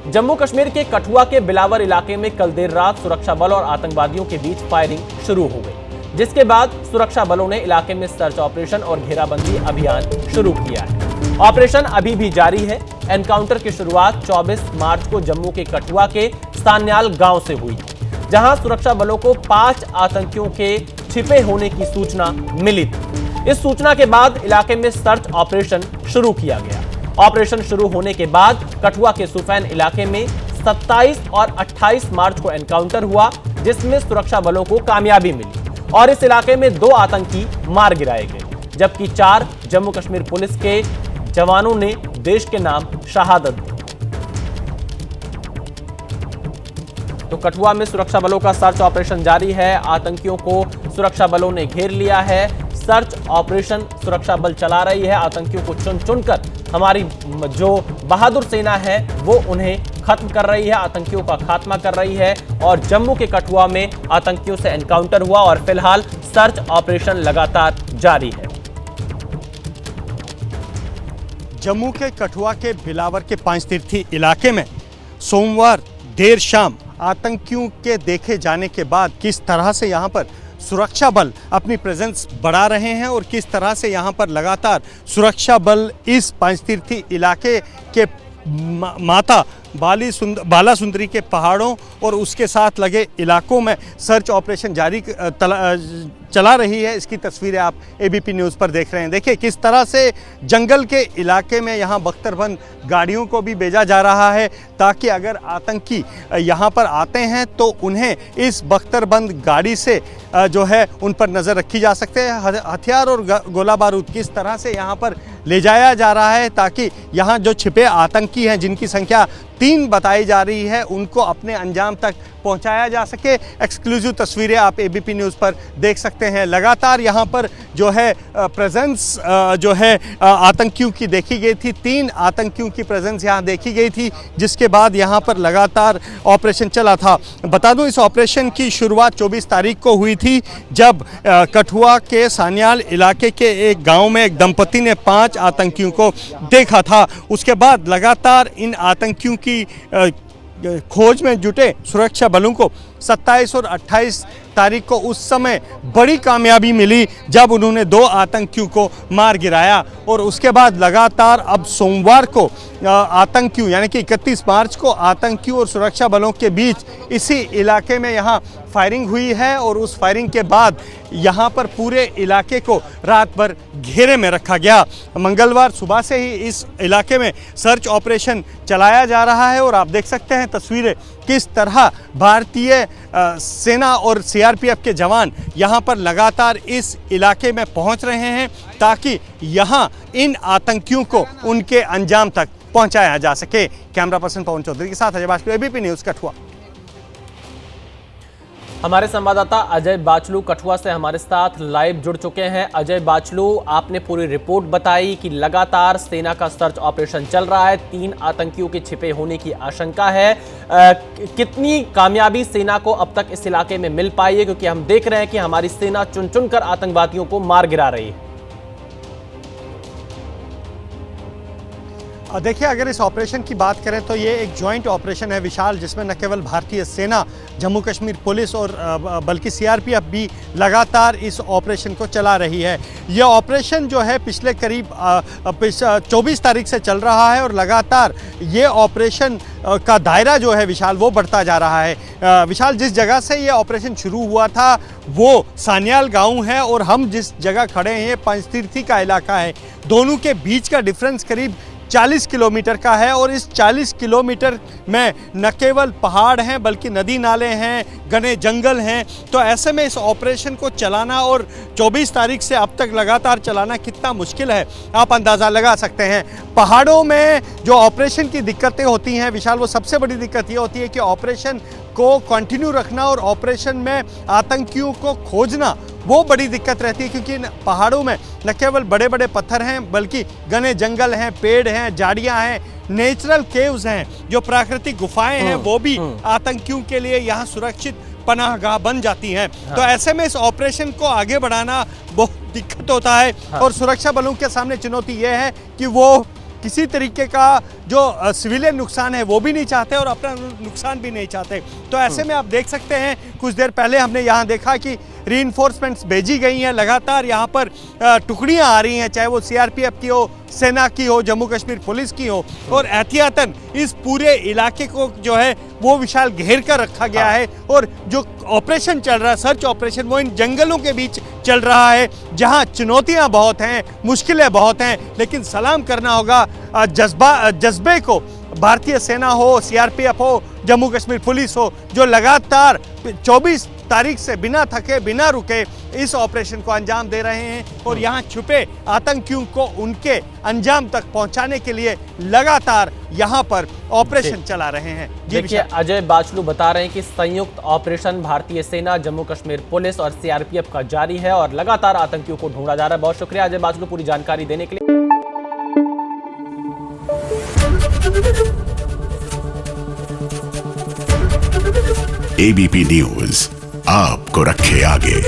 जम्मू कश्मीर के कठुआ के बिलावर इलाके में कल देर रात सुरक्षा बल और आतंकवादियों के बीच फायरिंग शुरू हो गई, जिसके बाद सुरक्षा बलों ने इलाके में सर्च ऑपरेशन और घेराबंदी अभियान शुरू किया है। ऑपरेशन अभी भी जारी है। एनकाउंटर की शुरुआत 24 मार्च को जम्मू के कठुआ के सान्याल गांव से हुई, जहां सुरक्षा बलों को 5 आतंकियों के छिपे होने की सूचना मिली थी। इस सूचना के बाद इलाके में सर्च ऑपरेशन शुरू किया गया। ऑपरेशन शुरू होने के बाद कठुआ के सुफैन इलाके में 27 और 28 मार्च को एनकाउंटर हुआ, जिसमें सुरक्षा बलों को कामयाबी मिली और इस इलाके में 2 आतंकी मार गिराए गए, जबकि 4 जम्मू कश्मीर पुलिस के जवानों ने देश के नाम शहादत दी। तो कठुआ में सुरक्षा बलों का सर्च ऑपरेशन जारी है। आतंकियों को सुरक्षा बलों ने घेर लिया है। सर्च ऑपरेशन सुरक्षा बल चला रही है। आतंकियों को चुन चुनकर हमारी जो बहादुर सेना है वो उन्हें खत्म कर रही है, आतंकियों का खात्मा कर रही है। और जम्मू के कठुआ में आतंकियों से एनकाउंटर हुआ और फिलहाल सर्च ऑपरेशन लगातार जारी है। जम्मू के कठुआ के बिलावर के 5 तीर्थी इलाके में सोमवार देर शाम आतंकियों के देखे जाने के बाद किस तरह से यहां पर सुरक्षा बल अपनी प्रेजेंस बढ़ा रहे हैं और किस तरह से यहां पर लगातार सुरक्षा बल इस 5 तीर्थी इलाके के माता बाला सुंदरी के पहाड़ों और उसके साथ लगे इलाकों में सर्च ऑपरेशन जारी चला रही है, इसकी तस्वीरें आप एबीपी न्यूज़ पर देख रहे हैं। देखिए किस तरह से जंगल के इलाके में यहाँ बख्तरबंद गाड़ियों को भी भेजा जा रहा है, ताकि अगर आतंकी यहाँ पर आते हैं तो उन्हें इस बख्तरबंद गाड़ी से जो है उन पर नज़र रखी जा सकते हैं। हथियार और गोला बारूद किस तरह से यहाँ पर ले जाया जा रहा है, ताकि यहाँ जो छिपे आतंकी हैं, जिनकी संख्या 3 बताई जा रही है, उनको अपने अंजाम तक पहुंचाया जा सके। एक्सक्लूसिव तस्वीरें आप एबीपी न्यूज़ पर देख सकते हैं। लगातार यहाँ पर जो है प्रेजेंस जो है आतंकियों की देखी गई थी। 3 आतंकियों की प्रेजेंस यहाँ देखी गई थी, जिसके बाद यहाँ पर लगातार ऑपरेशन चला था। बता दूं इस ऑपरेशन की शुरुआत 24 तारीख को हुई थी, जब कठुआ के सान्याल इलाके के एक गाँव में एक दंपति ने 5 आतंकियों को देखा था। उसके बाद लगातार इन आतंकियों की खोज में जुटे सुरक्षा बलों को 27 और 28 तारीख को उस समय बड़ी कामयाबी मिली, जब उन्होंने 2 आतंकियों को मार गिराया। और उसके बाद लगातार अब सोमवार को आतंकियों यानी कि 31 मार्च को आतंकियों और सुरक्षा बलों के बीच इसी इलाके में यहाँ फायरिंग हुई है। और उस फायरिंग के बाद यहाँ पर पूरे इलाके को रात भर घेरे में रखा गया। मंगलवार सुबह से ही इस इलाके में सर्च ऑपरेशन चलाया जा रहा है और आप देख सकते हैं तस्वीरें किस तरह भारतीय सेना और सीआरपीएफ के जवान यहाँ पर लगातार इस इलाके में पहुँच रहे हैं, ताकि यहाँ इन आतंकियों को उनके अंजाम तक पहुँचाया जा सके। कैमरा पर्सन पवन चौधरी के साथ अजय बाचलू, एबीपी न्यूज़ कठुआ। हमारे संवाददाता अजय बाचलू कठुआ से हमारे साथ लाइव जुड़ चुके हैं। अजय बाचलू, आपने पूरी रिपोर्ट बताई कि लगातार सेना का सर्च ऑपरेशन चल रहा है, 3 आतंकियों के छिपे होने की आशंका है। कितनी कामयाबी सेना को अब तक इस इलाके में मिल पाई है, क्योंकि हम देख रहे हैं कि हमारी सेना चुन चुनकर आतंकवादियों को मार गिरा रही है। देखिए अगर इस ऑपरेशन की बात करें तो ये एक जॉइंट ऑपरेशन है विशाल, जिसमें न केवल भारतीय सेना, जम्मू कश्मीर पुलिस और बल्कि सीआरपीएफ भी लगातार इस ऑपरेशन को चला रही है। ये ऑपरेशन जो है पिछले करीब 24 तारीख से चल रहा है और लगातार ये ऑपरेशन का दायरा जो है विशाल वो बढ़ता जा रहा है। विशाल, जिस जगह से ये ऑपरेशन शुरू हुआ था वो सान्याल गाँव है और हम जिस जगह खड़े हैं 5 तीर्थी का इलाका है। दोनों के बीच का डिफरेंस करीब 40 किलोमीटर का है और इस 40 किलोमीटर में न केवल पहाड़ हैं बल्कि नदी नाले हैं, घने जंगल हैं। तो ऐसे में इस ऑपरेशन को चलाना और 24 तारीख से अब तक लगातार चलाना कितना मुश्किल है, आप अंदाज़ा लगा सकते हैं। पहाड़ों में जो ऑपरेशन की दिक्कतें होती हैं विशाल, वो सबसे बड़ी दिक्कत ये होती है कि ऑपरेशन को कंटिन्यू रखना और ऑपरेशन में आतंकियों को खोजना वो बड़ी दिक्कत रहती है, क्योंकि पहाड़ों में न केवल बड़े बड़े पत्थर हैं बल्कि घने जंगल हैं, पेड़ हैं, झाड़ियां हैं, नेचुरल केव्स हैं, जो प्राकृतिक गुफाएं हैं, वो भी आतंकियों के लिए यहाँ सुरक्षित पनाहगाह बन जाती हैं। तो ऐसे में इस ऑपरेशन को आगे बढ़ाना बहुत दिक्कत होता है और सुरक्षा बलों के सामने चुनौती यह है कि वो किसी तरीके का जो सिविलियन नुकसान है वो भी नहीं चाहते और अपना नुकसान भी नहीं चाहते। तो ऐसे में आप देख सकते हैं कुछ देर पहले हमने यहाँ देखा कि रीइंफोर्समेंट्स भेजी गई हैं, लगातार यहाँ पर टुकड़ियाँ आ रही हैं, चाहे वो सीआरपीएफ की हो, सेना की हो, जम्मू कश्मीर पुलिस की हो, और एहतियातन इस पूरे इलाके को जो है वो विशाल घेर कर रखा गया है। और जो ऑपरेशन चल रहा है, सर्च ऑपरेशन, वो इन जंगलों के बीच चल रहा है जहां चुनौतियां बहुत हैं, मुश्किलें बहुत हैं, लेकिन सलाम करना होगा जज्बे को। भारतीय सेना हो, सीआरपीएफ हो, जम्मू कश्मीर पुलिस हो, जो लगातार 24 तारीख से बिना थके बिना रुके इस ऑपरेशन को अंजाम दे रहे हैं और यहाँ छुपे आतंकियों को उनके अंजाम तक पहुंचाने के लिए लगातार यहाँ पर ऑपरेशन चला रहे हैं। देखिए, अजय बाचलू बता रहे हैं कि संयुक्त ऑपरेशन भारतीय सेना, जम्मू कश्मीर पुलिस और सीआरपीएफ का जारी है और लगातार आतंकियों को ढूंढा जा रहा है। बहुत शुक्रिया अजय बाचलू पूरी जानकारी देने के लिए। एबीपी न्यूज आपको रखे आगे।